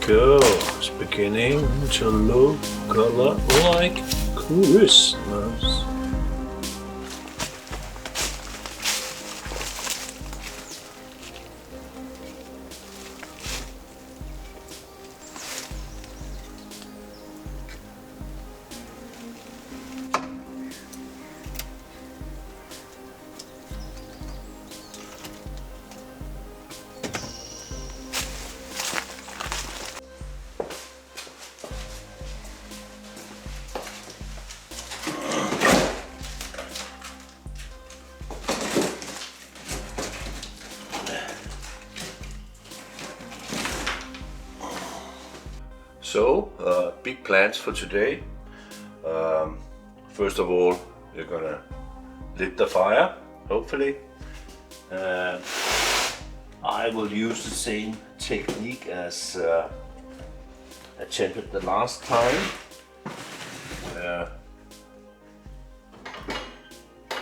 go. It's beginning to look a lot like Christmas. So, big plans for today. First of all, we're gonna lit the fire, hopefully. I will use the same technique as attempted the last time.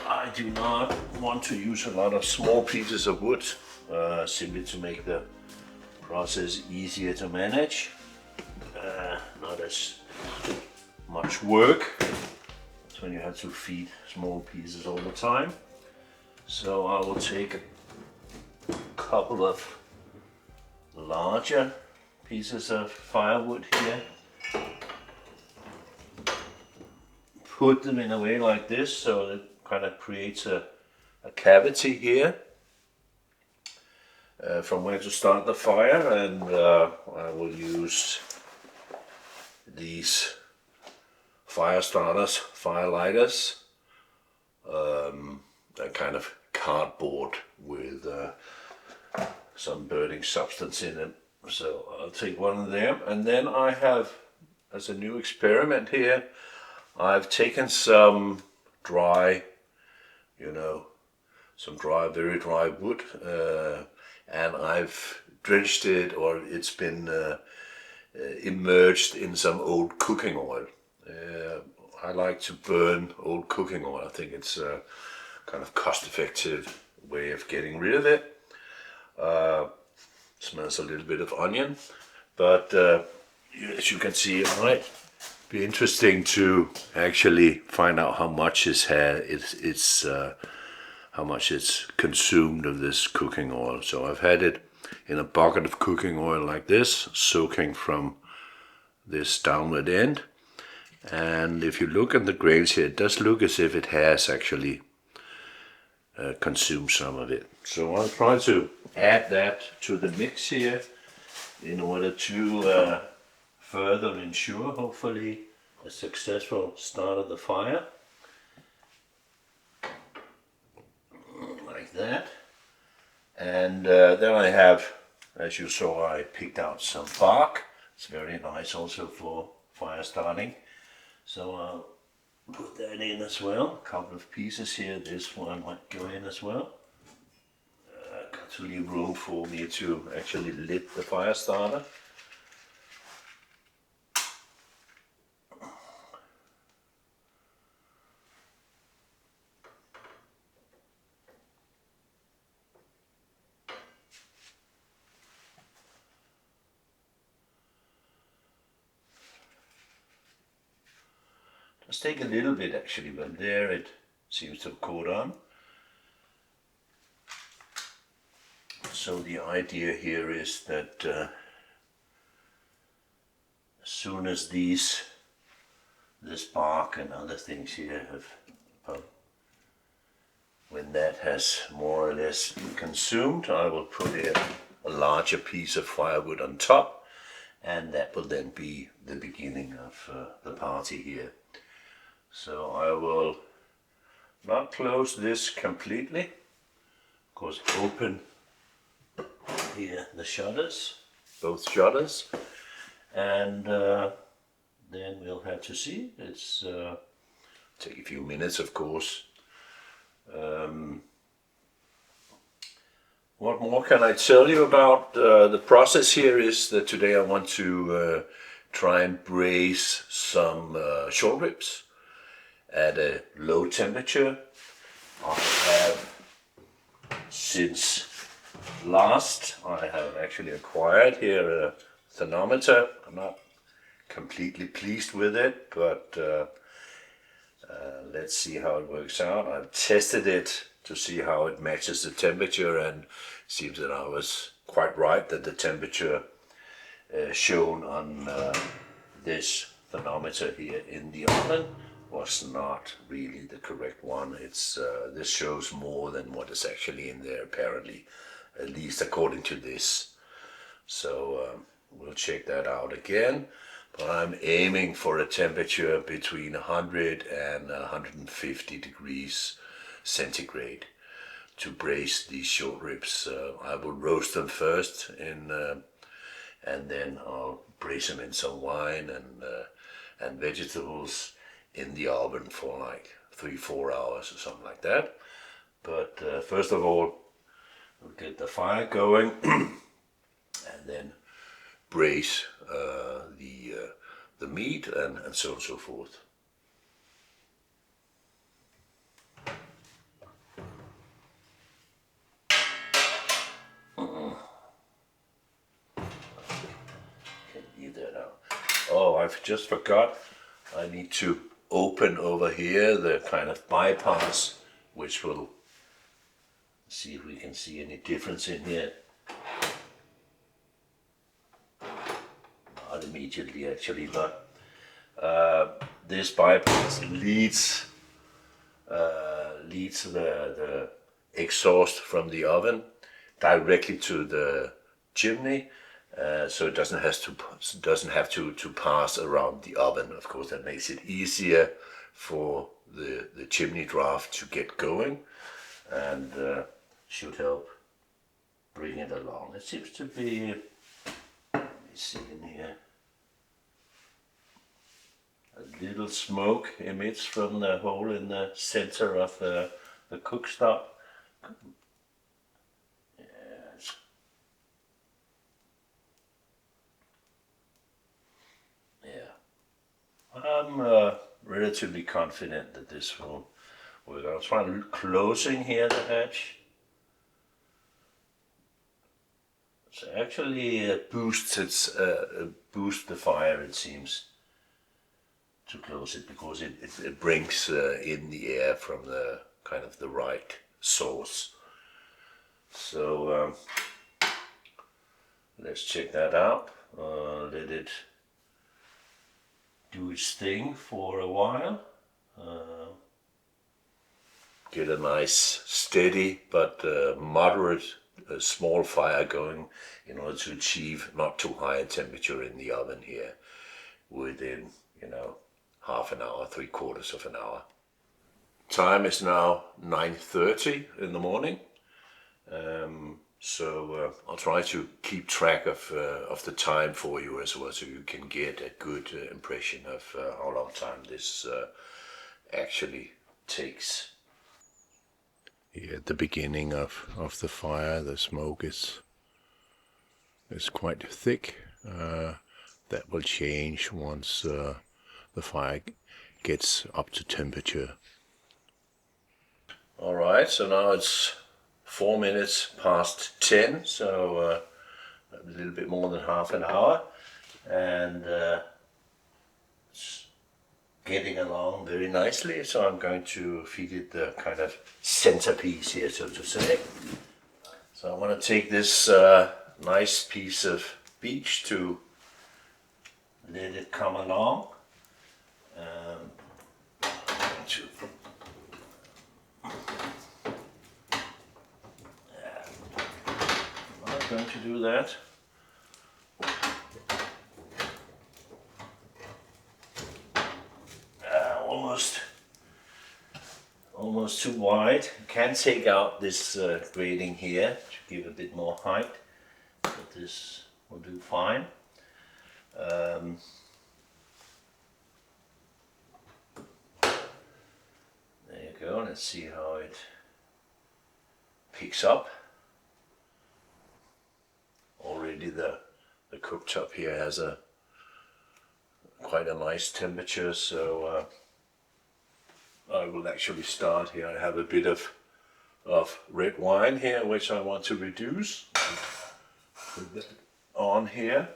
I do not want to use a lot of small pieces of wood, simply to make the process easier to manage. Not as much work. That's when you have to feed small pieces all the time. So I will take a couple of larger pieces of firewood here, put them in a way like this so it kind of creates a cavity here from where to start the fire, and I will use these fire starters, fire lighters, a kind of cardboard with some burning substance in it. So I'll take one of them, and then I have, as a new experiment here, I've taken some dry, very dry wood, and I've drenched it, or it's been immersed in some old cooking oil. I like to burn old cooking oil. I think it's a kind of cost-effective way of getting rid of it. Smells a little bit of onion, but as you can see, it might be interesting to actually find out how much how much it's consumed of this cooking oil. So I've had it in a bucket of cooking oil like this, soaking from this downward end. And if you look at the grains here, it does look as if it has actually consumed some of it. So I'll try to add that to the mix here in order to further ensure, hopefully, a successful start of the fire. Like that. And then I have, as you saw, I picked out some bark. It's very nice also for fire starting. So I'll put that in as well. A couple of pieces here. This one might go in as well. Got to leave room for me to actually lit the fire starter. Just take a little bit actually, but there it seems to have caught on. So the idea here is that as soon as this bark and other things here have, when that has more or less been consumed, I will put in a larger piece of firewood on top, and that will then be the beginning of the party here. So I will not close this completely, of course open here the shutters, both shutters, and then we'll have to see. It's take a few minutes, of course. What more can I tell you about the process here is that today I want to try and braise some short ribs at a low temperature. I have, since last, I have actually acquired here a thermometer. I'm not completely pleased with it, but let's see how it works out. I've tested it to see how it matches the temperature, and it seems that I was quite right that the temperature shown on this thermometer here in the oven was not really the correct one. It's this shows more than what is actually in there, apparently, at least according to this. So we'll check that out again. But I'm aiming for a temperature between 100 and 150 degrees centigrade to braise these short ribs. I will roast them first and then I'll braise them in some wine and vegetables in the oven for like 3-4 hours or something like that. But first of all, we'll get the fire going and then braise the meat and so on and so forth. Can leave that out. Oh, I've just forgot. I need to open over here the kind of bypass, which will see if we can see any difference in here. Not immediately actually, but this bypass leads the exhaust from the oven directly to the chimney, so it doesn't have to pass around the oven. Of course, that makes it easier for the chimney draft to get going, and should help bring it along. It seems to be. Let me see in here. A little smoke emits from the hole in the center of the cooktop. Yes. Yeah. I'm relatively confident that this will work. I'll try closing here the hatch. So actually boosts the fire, it seems, to close it, because it brings in the air from the kind of the right source. So let's check that out. Let it do its thing for a while. Get a nice steady but moderate small fire going in order to achieve not too high a temperature in the oven here within, half an hour, 3/4 of an hour. Time is now 9:30 in the morning, so I'll try to keep track of the time for you as well, so you can get a good impression of how long time this actually takes. Here at the beginning of the fire, the smoke is quite thick. That will change once the fire gets up to temperature. Alright, so now it's 4 minutes past 10, so a little bit more than half an hour, and it's getting along very nicely, so I'm going to feed it the kind of centerpiece here, so to say. So I want to take this nice piece of beech to let it come along. I'm going to do that. Almost too wide. You can take out this grating here to give a bit more height, but this will do fine. There you go. Let's see how it picks up. Already the cooktop here has quite a nice temperature, so I will actually start here. I have a bit of red wine here, which I want to reduce. Put that on here.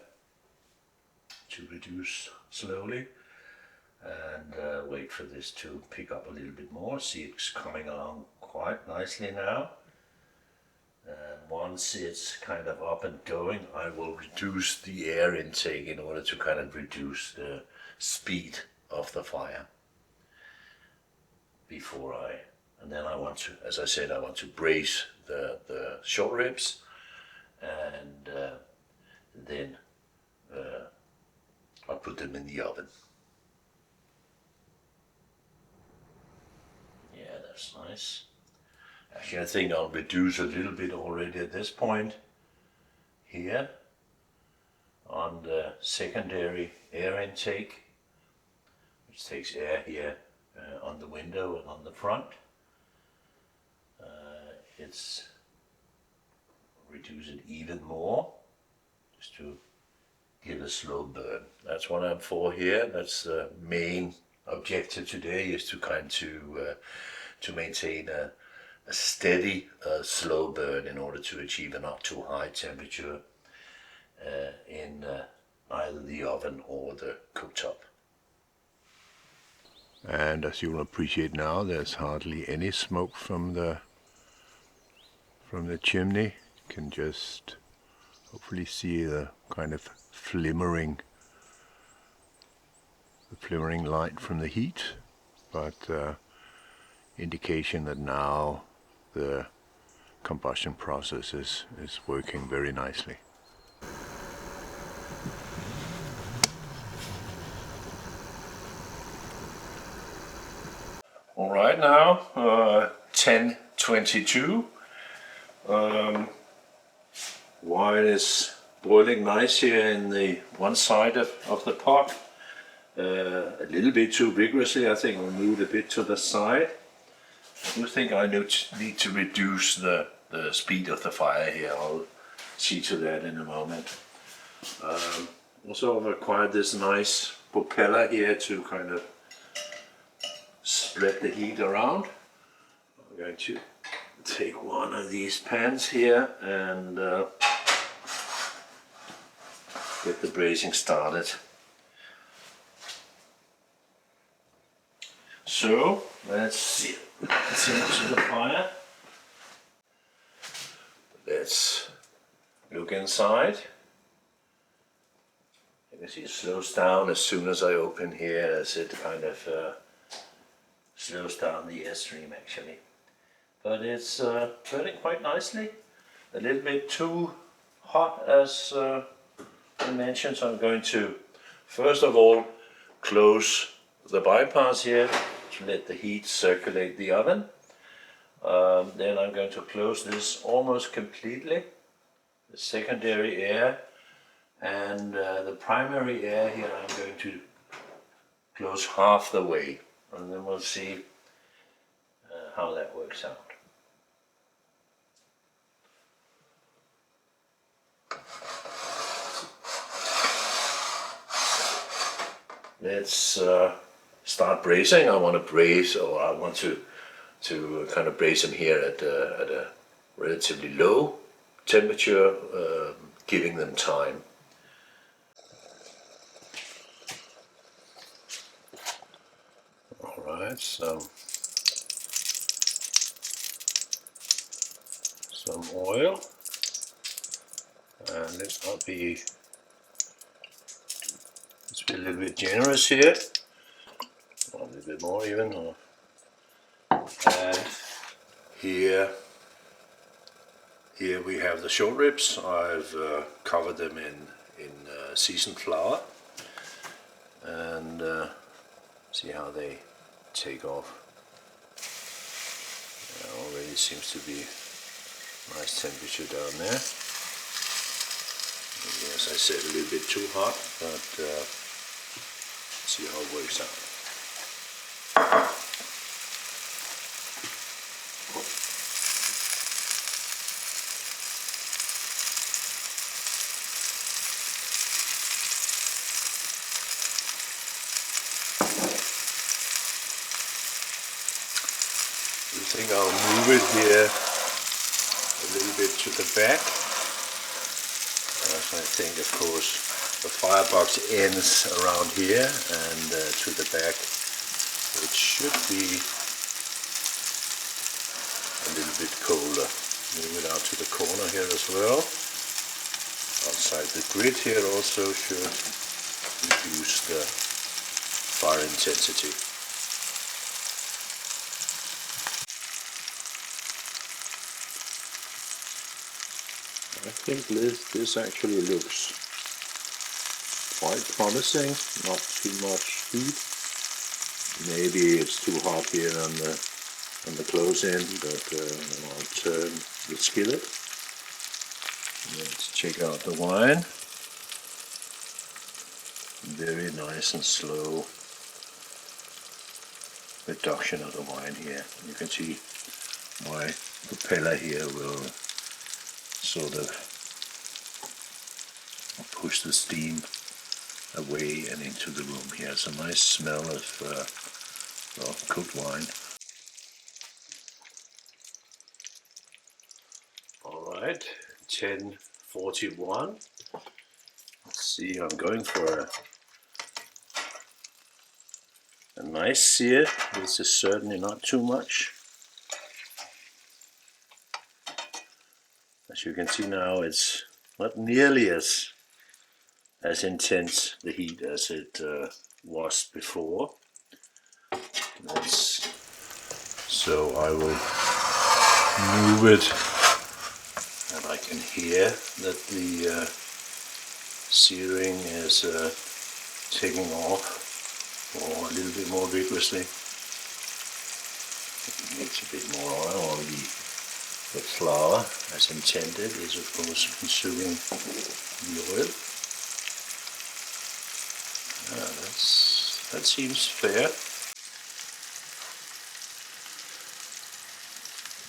to reduce slowly and wait for this to pick up a little bit more. See, it's coming along quite nicely now. And once it's kind of up and going, I will reduce the air intake in order to kind of reduce the speed of the fire and then I want to, as I said, I want to braise the short ribs, and then I'll put them in the oven. Yeah, that's nice. Actually, I think I'll reduce a little bit already at this point here on the secondary air intake, which takes air here on the window and on the front. It's reduce it even more, just to give a slow burn. That's what I'm for here. That's the main objective today, is to to maintain a steady, slow burn in order to achieve a not too high temperature in either the oven or the cooktop. And as you will appreciate now, there's hardly any smoke from the chimney. You can just hopefully see the kind of flimmering light from the heat, but indication that now the combustion process is working very nicely. All right, now 10:22. Wine is boiling nice here in the one side of the pot. A little bit too vigorously, I think. I'll move it a bit to the side. I do think I need to reduce the speed of the fire here. I'll see to that in a moment. Also, I've acquired this nice propeller here to kind of spread the heat around. I'm going to take one of these pans here and get the braising started. So let's see. Let's into the fire. Let's look inside. You can see it slows down as soon as I open here, as it kind of slows down the airstream actually. But it's burning quite nicely. A little bit too hot, as I mentioned, so I'm going to first of all close the bypass here to let the heat circulate the oven. Then I'm going to close this almost completely, the secondary air, and the primary air here I'm going to close half the way, and then we'll see how that works out. Let's start braising. I want to braise, or I want to kind of braise them here at a relatively low temperature, giving them time. All right, so some oil, and let's be a little bit generous here, a little bit more even. And here we have the short ribs. I've covered them in seasoned flour, and see how they take off. Already seems to be nice temperature down there. Maybe, as I said, a little bit too hot, but see how it works out. I think I'll move it here a little bit to the back, as I think, of course, The firebox ends around here, and to the back it should be a little bit colder. Move it out to the corner here as well. Outside the grid here also should reduce the fire intensity. I think this actually looks quite promising, not too much heat. Maybe it's too hot here on the close end, but I'll turn the skillet. Let's check out the wine. Very nice and slow reduction of the wine here. You can see my propeller here will sort of push the steam away and into the room here. It's a nice smell of well, cooked wine. Alright, 10:41. Let's see, I'm going for a nice sear. This is certainly not too much. As you can see now, it's not nearly as intense the heat as it was before. So I will move it, and I can hear that the searing is taking off or a little bit more vigorously. It needs a bit more oil, or the flour, as intended, is of course consuming the oil. That seems fair.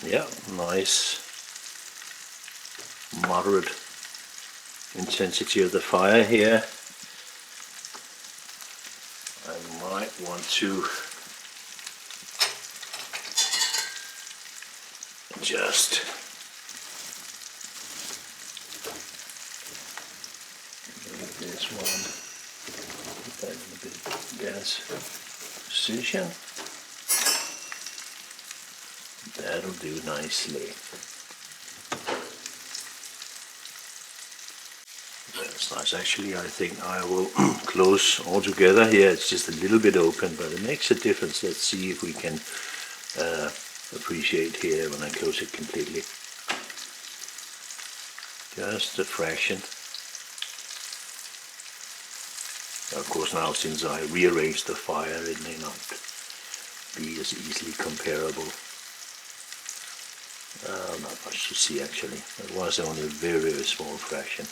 Yeah, nice moderate intensity of the fire here. I might want to just move this one, put that in a bit gas position. That'll do nicely. That's nice. Actually, I think I will close all together here. It's just a little bit open, but it makes a difference. Let's see if we can appreciate here when I close it completely. Just a fraction. Of course, now since I rearranged the fire, it may not be as easily comparable. Not much to see actually. It was only a very, very small fraction.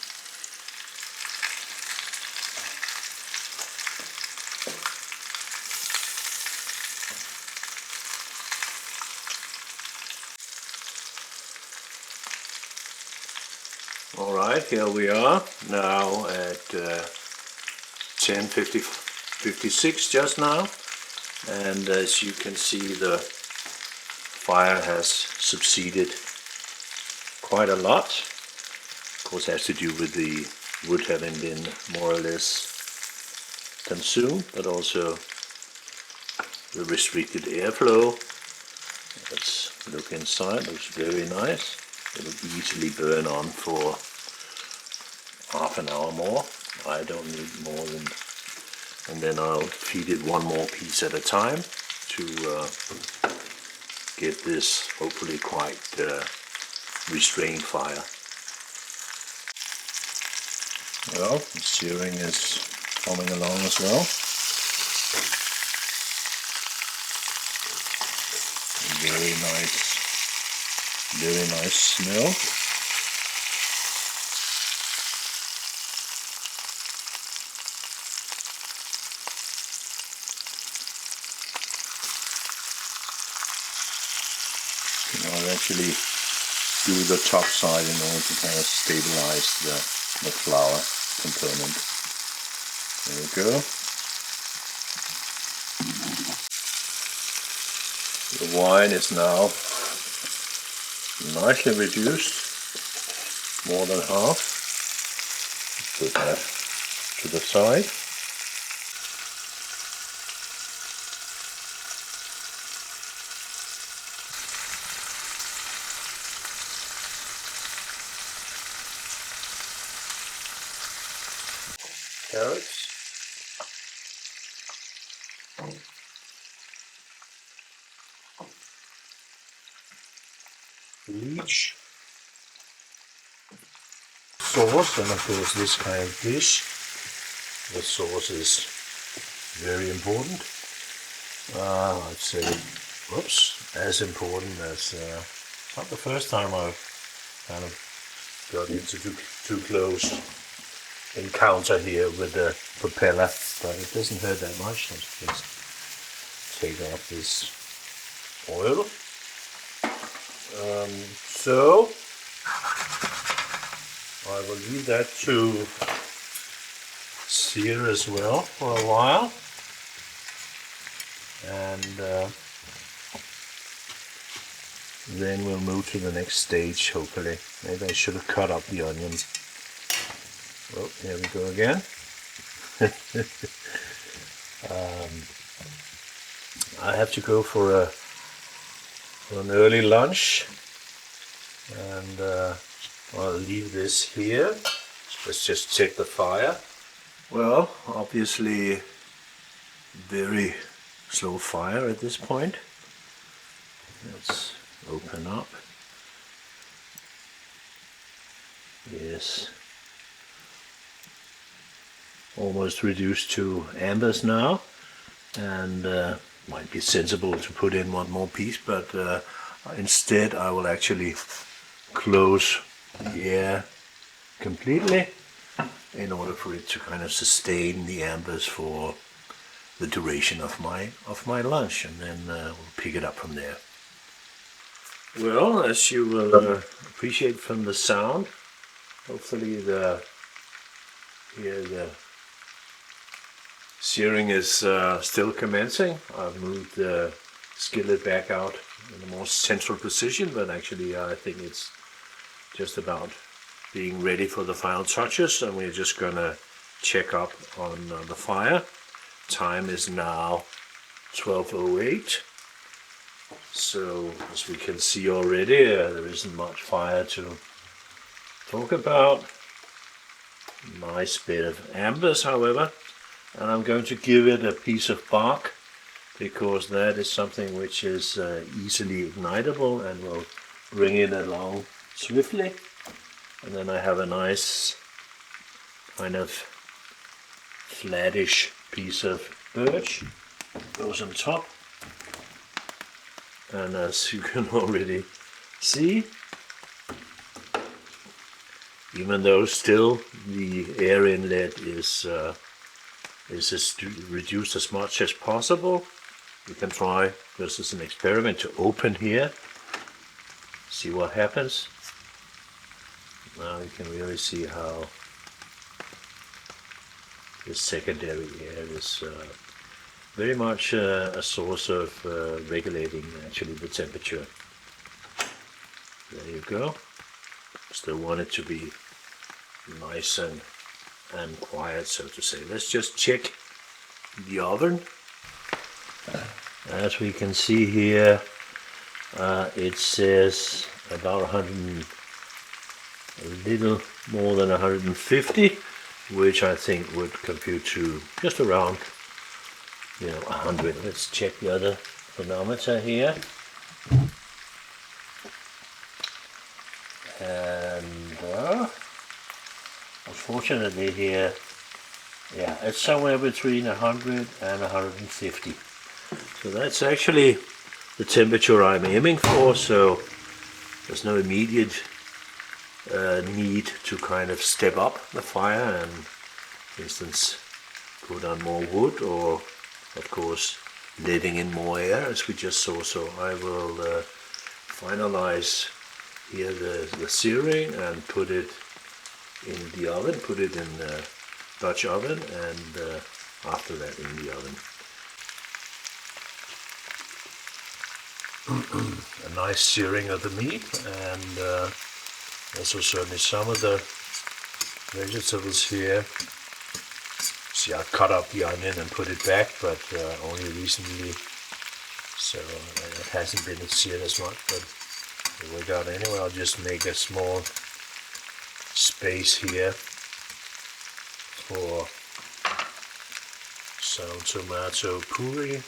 Alright, here we are now at 10:56 just now, and as you can see, the fire has subsided quite a lot. Of course, it has to do with the wood having been more or less consumed, but also the restricted airflow. Let's look inside. Looks very nice. It'll easily burn on for half an hour more. I don't need more than, and then I'll feed it one more piece at a time to get this hopefully quite restrained fire. Well, the searing is coming along as well. Very nice smell. I'll actually do the top side in order to kind of stabilize the flour component. There we go. The wine is now nicely reduced, more than half. Put that to the side. Carrots. Bleach. Sauce, and of course this kind of dish, the sauce is very important. I'd say, whoops, as important as, not the first time I've kind of got into too close encounter here with the propeller, but it doesn't hurt that much. Let's just take off this oil. So I will leave that to sear as well for a while, and then we'll move to the next stage, hopefully. Maybe I should have cut up the onion. Oh, here we go again. I have to go for an early lunch, and I'll leave this here. Let's just check the fire. Well, obviously very slow fire at this point. Let's open up. Yes. Almost reduced to ambers now, and might be sensible to put in one more piece, but instead I will actually close the air completely in order for it to kind of sustain the ambers for the duration of my lunch, and then we'll pick it up from there. Well, as you will appreciate from the sound, hopefully the searing is still commencing. I've moved the skillet back out in a more central position, but actually I think it's just about being ready for the final touches, and we're just gonna check up on the fire. Time is now 12:08, so as we can see already, there isn't much fire to talk about. Nice bit of ambers, however, and I'm going to give it a piece of bark, because that is something which is easily ignitable and will bring it along swiftly. And then I have a nice kind of flattish piece of birch goes on top, and as you can already see, even though still the air inlet is reduced as much as possible, you can try, this is an experiment, to open here, see what happens. Now you can really see how this secondary air is very much a source of regulating actually the temperature. There you go. Still want it to be nice and quiet, so to say. Let's just check the oven. As we can see here, it says about a little more than 150, which I think would compute to just around 100. Let's check the other thermometer here. And unfortunately here, yeah, it's somewhere between 100 and 150. So that's actually the temperature I'm aiming for, so there's no immediate need to kind of step up the fire and, for instance, put on more wood, or of course letting in more air as we just saw. So I will finalize here the searing and put it in the oven, put it in the Dutch oven, and after that in the oven. A nice searing of the meat, and also certainly some of the vegetables here See, I cut up the onion and put it back, but only recently, so it hasn't been seared as much, but it worked out anyway. I'll just make a small space here for some tomato puree.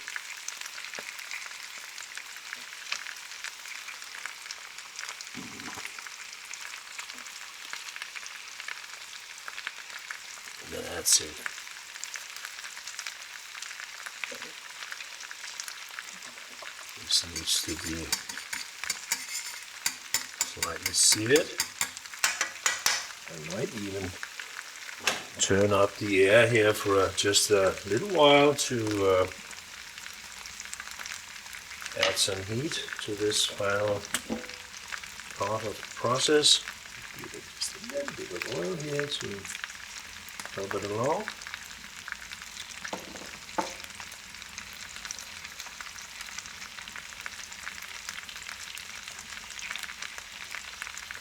That's it. This needs to be slightly seared. I might even turn up the air here for just a little while to add some heat to this final part of the process. Give it just a little bit of oil here to help it along.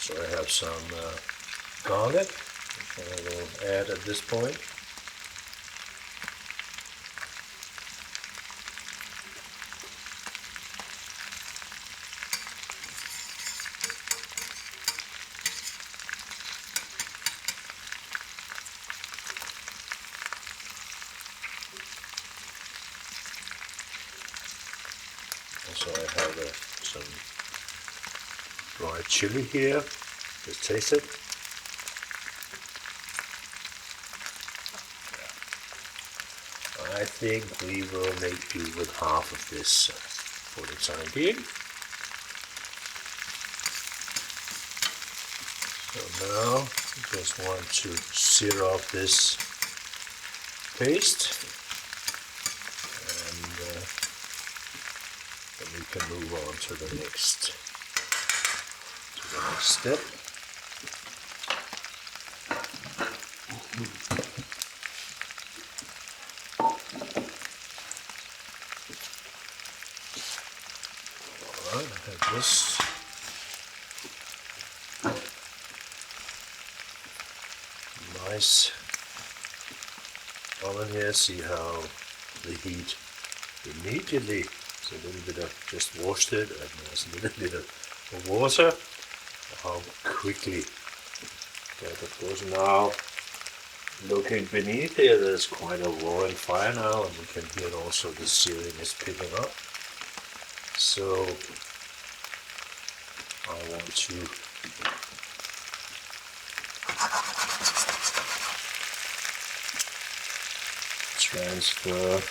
So I have some garlic, which I will add at this point. Also I have some dried chili here. Just taste it. I think we will make do with half of this for the time being. So now I just want to sear off this paste, and then we can move on to the next step. Alright, I have this. Nice oven here. See how the heat immediately, it's a little bit of, just washed it, and there's a little bit of water. How quickly that, of course, now looking beneath here, there's quite a roaring fire now, and we can hear also the searing is picking up. So I want to transfer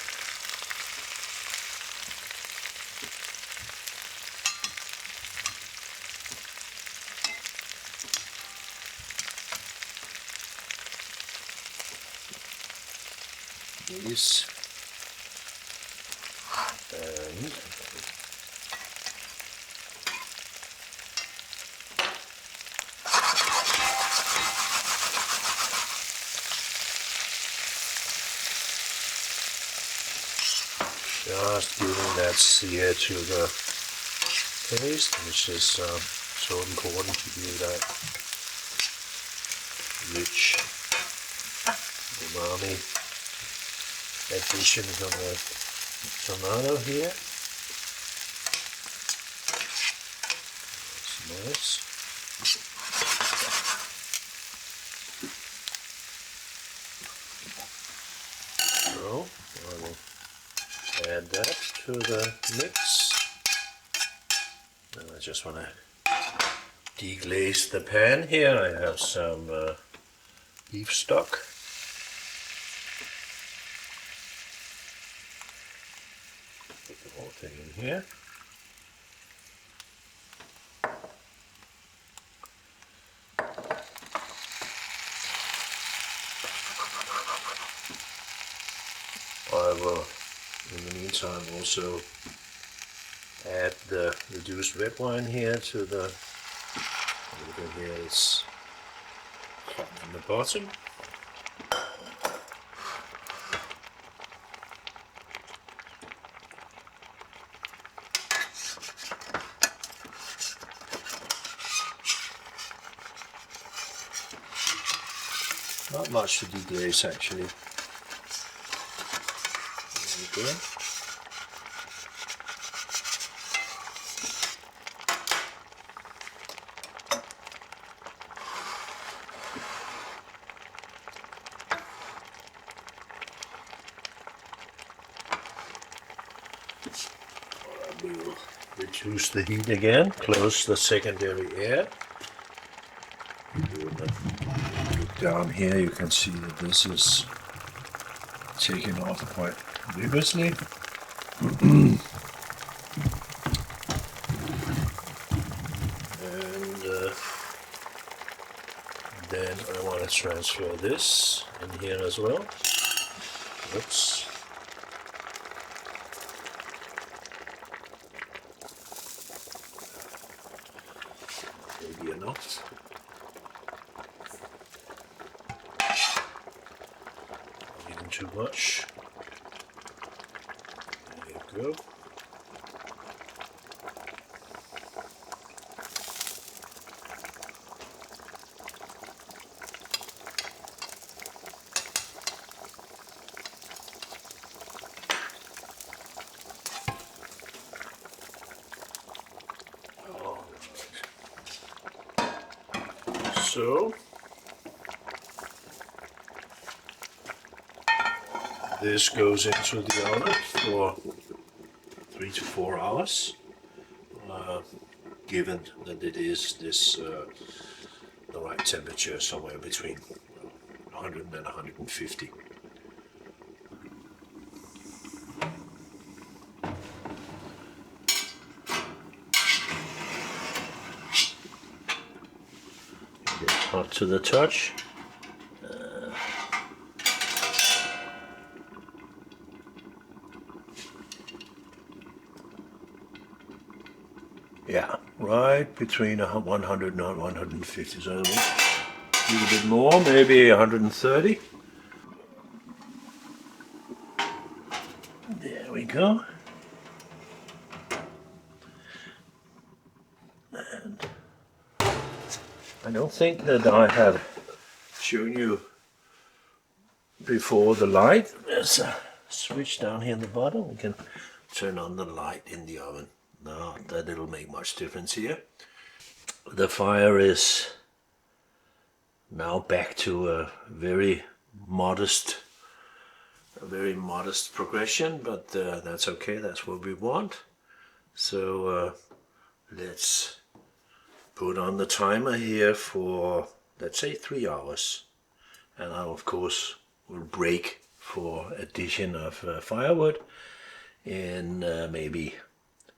these, and just giving that sear to the paste, which is so important to give that rich umami addition from the tomato here. That's nice. So I will add that to the mix. Now I just want to deglaze the pan here. I have some beef stock. Put the whole thing in here. I will, in the meantime, also add the reduced red wine here to the, over here it's on the bottom. Not much to deglaze actually. again. We will reduce the heat again, close the secondary air. Look down here, you can see that this is taking off quite vigorously. And then I want to transfer this in here as well. Oops. Maybe enough. Not even too much. There you go. So this goes into the oven for 3 to 4 hours, given that it is this the right temperature, somewhere between 100 and 150. Hot to the touch. Yeah, right between 100 and 150, so a little bit more, maybe 130. There we go. And I don't think that I have shown you before the light. There's a switch down here in the bottom. We can turn on the light in the oven. Not that it'll make much difference here. The fire is now back to a very modest progression, but that's okay. That's what we want. So let's put on the timer here for, let's say, 3 hours, and I of course will break for addition of firewood in maybe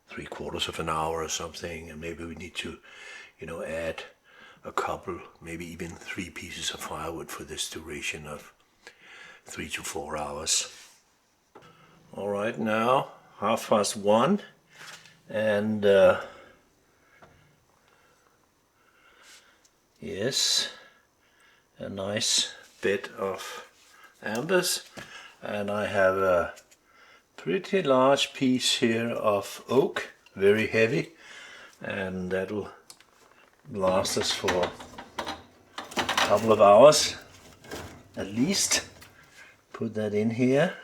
3/4 of an hour or something, and maybe we need to, add a couple, maybe even 3 pieces of firewood for this duration of 3 to 4 hours. All right, now 1:30, and yes, a nice bit of ambers, and I have a pretty large piece here of oak, very heavy, and that'll last us for a couple of hours at least. Put that in here,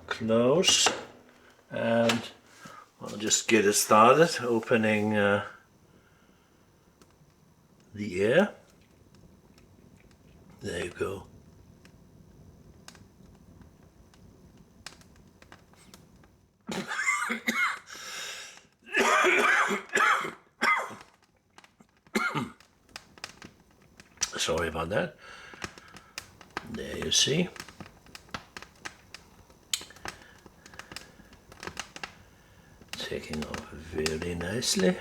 close, and I'll just get it started opening the air. There you go. Sorry about that. There you see. Taking off very nicely.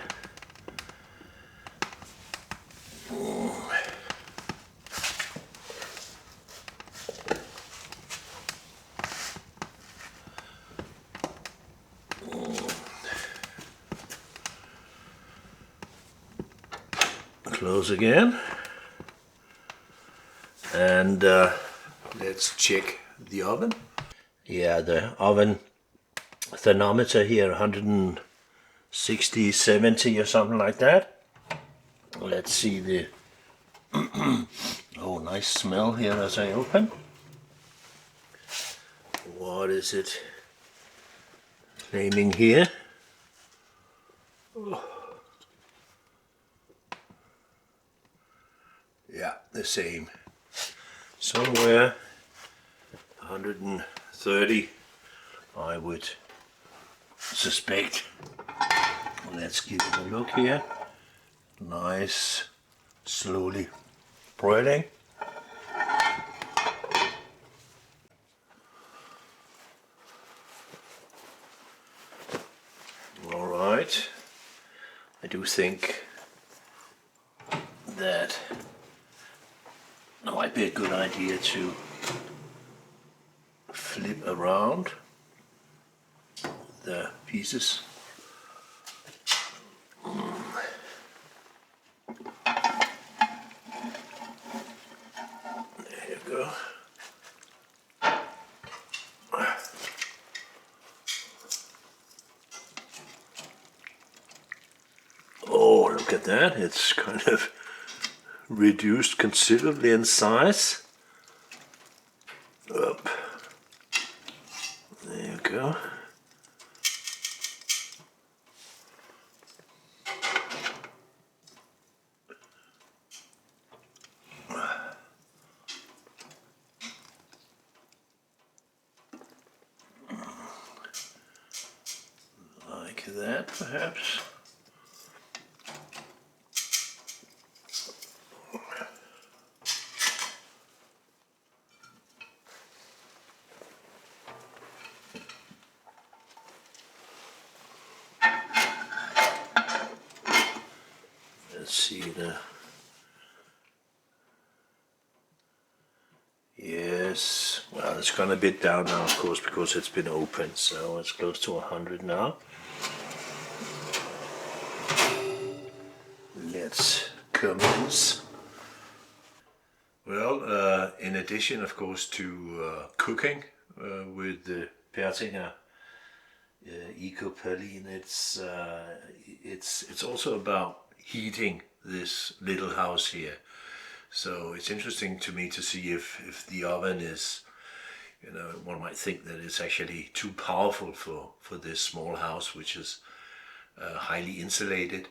Close again, and let's check the oven. Yeah, the oven thermometer here 160, 70 or something like that. Let's see the oh, nice smell here as I open. what is it naming here? Oh. Yeah, the same. Somewhere 130, I would suspect. Let's give it a look here. Nice, slowly broiling. All right, I do think that it might be a good idea to flip around the pieces. There you go. Oh, look at that. It's kind of reduced considerably in size. Up. There you go. Like that, perhaps. Let's see the. Yes, well, it's gone a bit down now, of course, because it's been opened, so it's close to 100 now. Let's commence. Well, in addition, of course, to cooking with the Pertinger Eco-Perline, it's also about heating this little house here. So it's interesting to me to see if the oven is, you know, one might think that it's actually too powerful for this small house, which is highly insulated.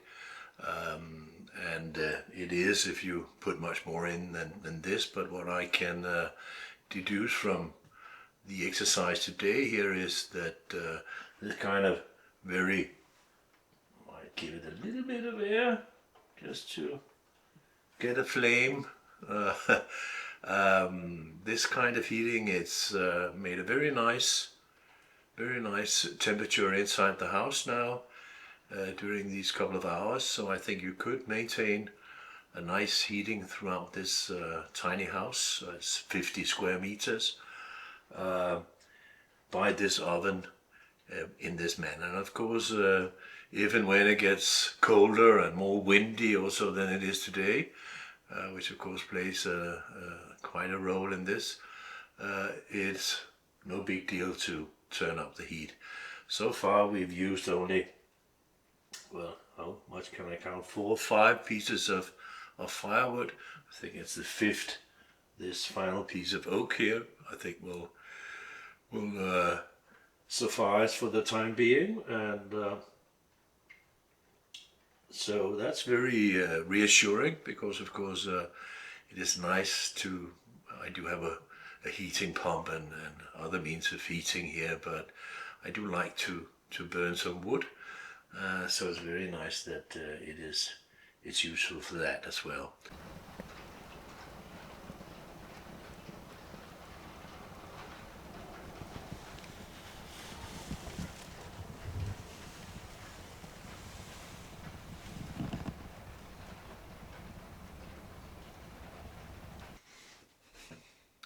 And it is if you put much more in than this, but what I can deduce from the exercise today here is that this kind of very, I might give it a little bit of air just to get a flame. This kind of heating, it's made a very nice temperature inside the house now during these couple of hours, so I think you could maintain a nice heating throughout this tiny house. It's 50 square meters by this oven in this manner. And of course, even when it gets colder and more windy also than it is today, which of course plays quite a role in this, it's no big deal to turn up the heat. So far we've used only, well, how much can I count? 4 or 5 pieces of firewood. I think it's the 5th. This final piece of oak here, I think will suffice for the time being, and so that's very reassuring, because of course it is nice to, I do have a heating pump and other means of heating here, but I do like to burn some wood, so it's very nice that it's useful for that as well.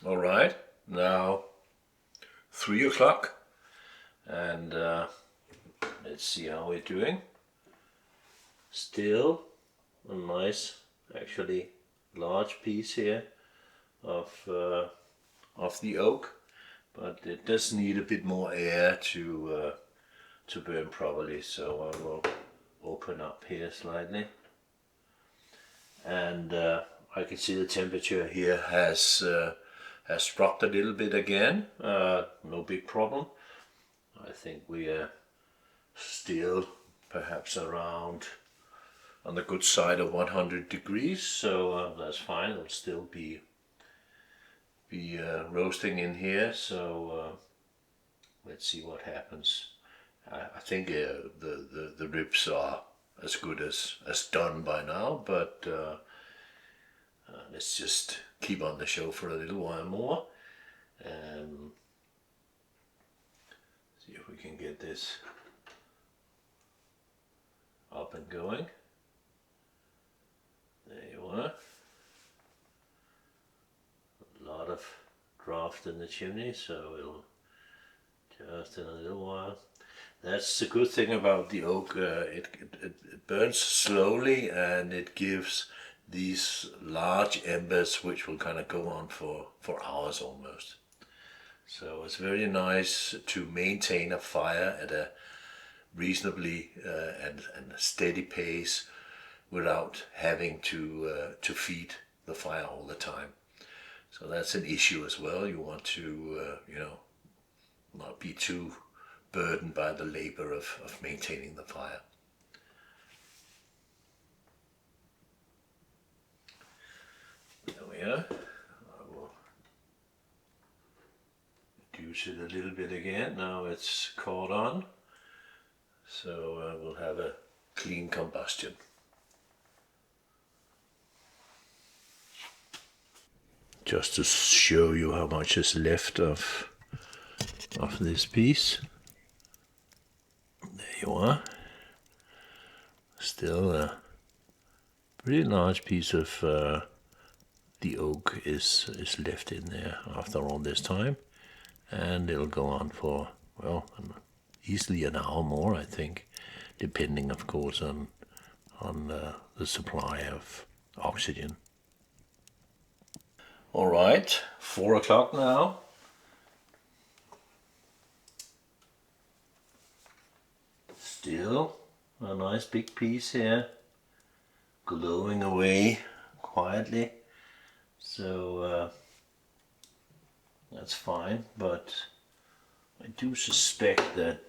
All right, now 3 o'clock, and let's see how we're doing. Still a nice, actually large piece here of the oak, but it does need a bit more air to burn properly. So I will open up here slightly, and I can see the temperature here has has dropped a little bit again. No big problem. I think we are still perhaps around on the good side of 100 degrees, so that's fine. It'll still be roasting in here, so let's see what happens. I think the ribs are as good as done by now, but let's just keep on the show for a little while more. See if we can get this up and going. There you are. A lot of draft in the chimney, so it'll just in a little while. That's the good thing about the oak. It burns slowly, and it gives these large embers which will kind of go on for hours almost. So it's very nice to maintain a fire at a reasonably and steady pace without having to feed the fire all the time. So that's an issue as well. You want to not be too burdened by the labor of maintaining the fire. There we are. I will reduce it a little bit again. Now it's caught on, so we'll have a clean combustion. Just to show you how much is left of this piece. There you are. Still a pretty large piece of the oak is left in there after all this time, and it'll go on for, well, easily an hour more, I think, depending of course on the supply of oxygen. All right, 4 o'clock now. Still a nice big piece here, glowing away quietly. So that's fine, but I do suspect that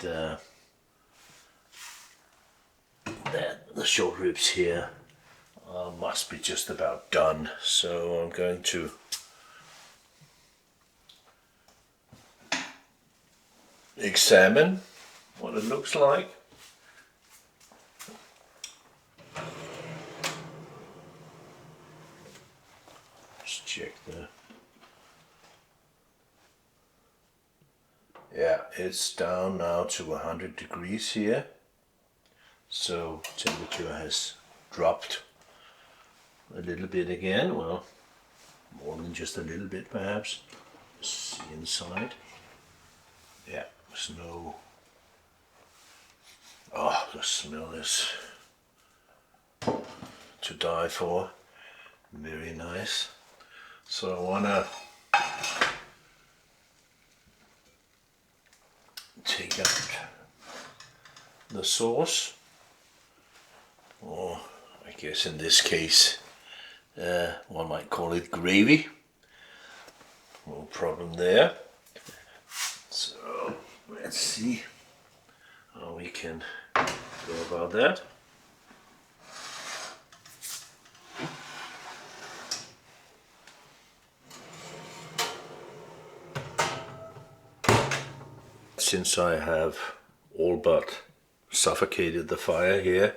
that the short ribs here must be just about done. So I'm going to examine what it looks like. Just check the... Yeah, it's down now to 100 degrees here. So temperature has dropped a little bit again. Well, more than just a little bit perhaps. Let's see inside. Yeah, there's no... Oh, the smell is to die for. Very nice. So I want to take out the sauce, or I guess in this case one might call it gravy. No problem there. So let's see how we can go about that. Since I have all but suffocated the fire here,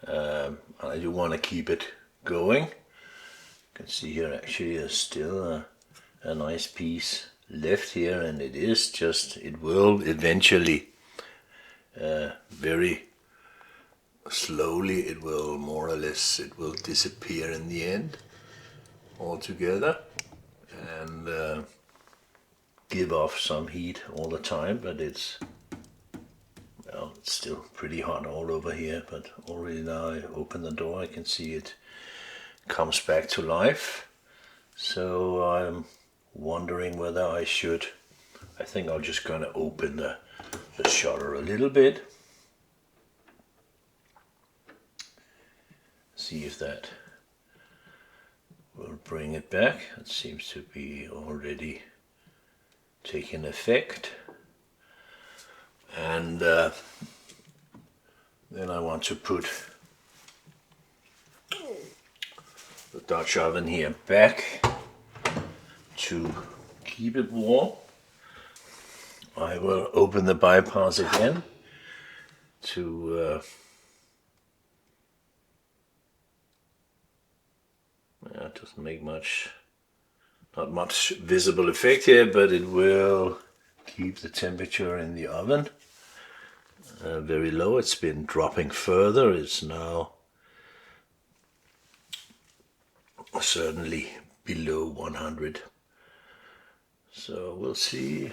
I do want to keep it going. You can see here actually there's still a nice piece left here, and it will eventually, very slowly, it will more or less, it will disappear in the end altogether, and give off some heat all the time, but it's still pretty hot all over here. But already now I open the door, I can see it comes back to life. So I'm wondering whether I think I'm just gonna open the shutter a little bit, see if that We'll bring it back. It seems to be already taking effect. And then I want to put the Dutch oven here back to keep it warm. I will open the bypass again to it doesn't make not much visible effect here, but it will keep the temperature in the oven very low. It's been dropping further. It's now certainly below 100. So we'll see.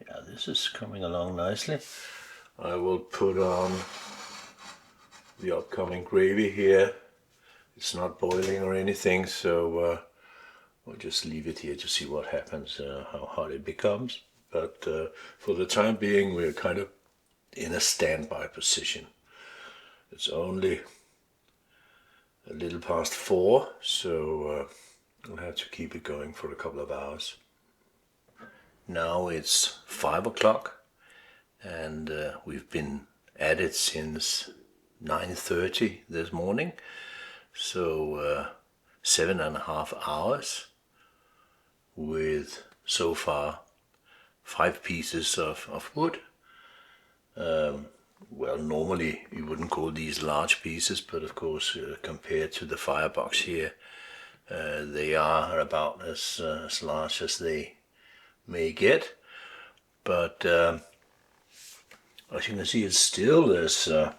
Yeah, this is coming along nicely. I will put on the upcoming gravy here. It's not boiling or anything, so we'll just leave it here to see what happens, how hot it becomes. But for the time being, we're kind of in a standby position. It's only a little past 4, so we'll have to keep it going for a couple of hours. Now it's 5 o'clock, and we've been at it since 9:30 this morning, so 7.5 hours with so far 5 pieces of wood. Well, normally you wouldn't call these large pieces, but of course compared to the firebox here, they are about as large as they may get. But as you can see, it's still there's a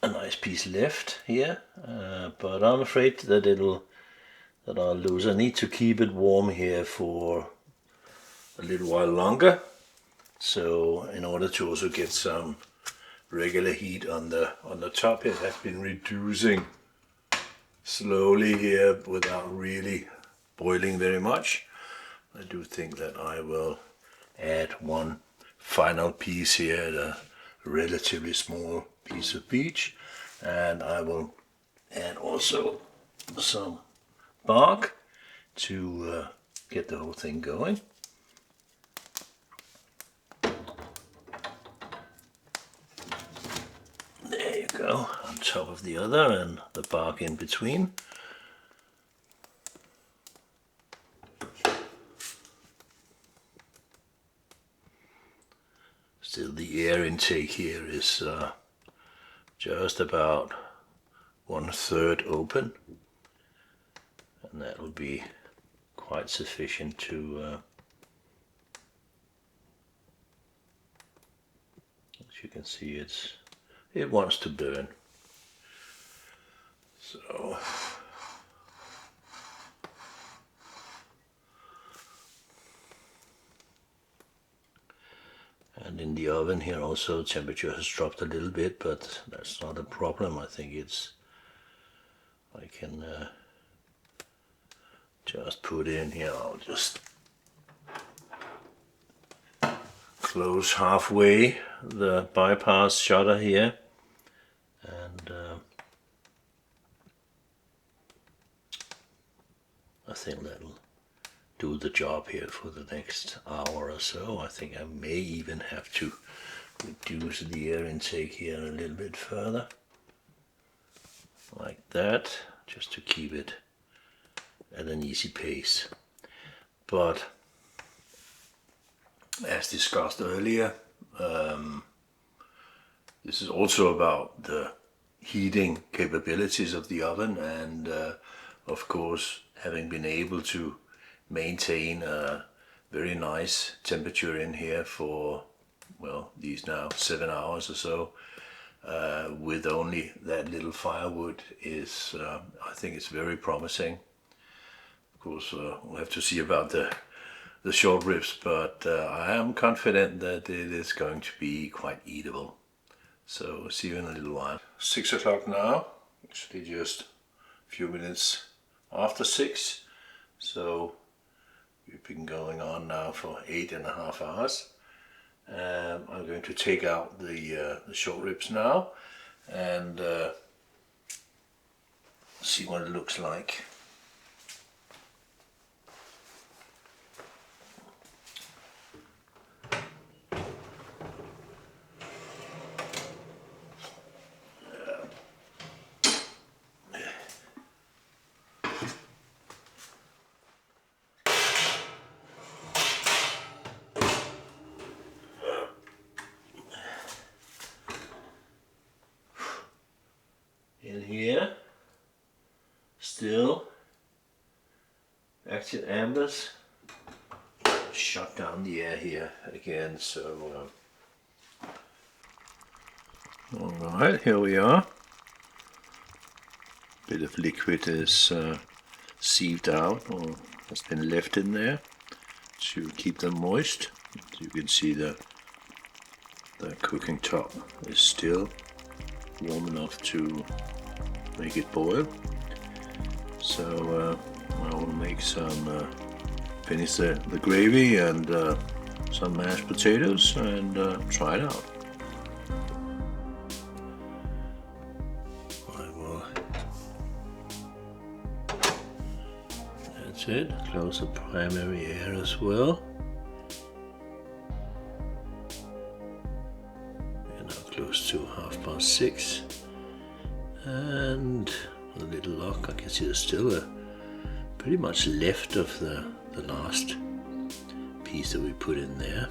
nice piece left here, but I'm afraid that I'll lose. I need to keep it warm here for a little while longer. So in order to also get some regular heat on the top, it has been reducing slowly here without really boiling very much. I do think that I will add one final piece here, a relatively small piece of beech, and I will add also some bark to get the whole thing going. There you go, on top of the other and the bark in between. Still, the air intake here is just about 1/3 open, and that will be quite sufficient to as you can see, it wants to burn. So and in the oven here also temperature has dropped a little bit, but that's not a problem. I think I can just put in here. I'll just close halfway the bypass shutter here, and I think that'll do the job here for the next hour or so. I think I may even have to reduce the air intake here a little bit further, like that, just to keep it at an easy pace. But as discussed earlier, this is also about the heating capabilities of the oven, and of course, having been able to maintain a very nice temperature in here for, well, these now 7 hours or so, with only that little firewood is, I think it's very promising. Of course, we'll have to see about the short ribs, but I am confident that it is going to be quite eatable. So see you in a little while. 6 o'clock now, actually just a few minutes after 6. So we've been going on now for 8.5 hours. I'm going to take out the short ribs now, and see what it looks like. In here, still active embers. Shut down the air here again, so alright, here we are. Bit of liquid is sieved out or has been left in there to keep them moist. As you can see, the cooking top is still warm enough to make it boil. So I will make some, finish the gravy and some mashed potatoes and try it out. I will, that's it, close the primary air as well. We're now close to 6:30. And a little lock, I can see there's still pretty much left of the last piece that we put in there.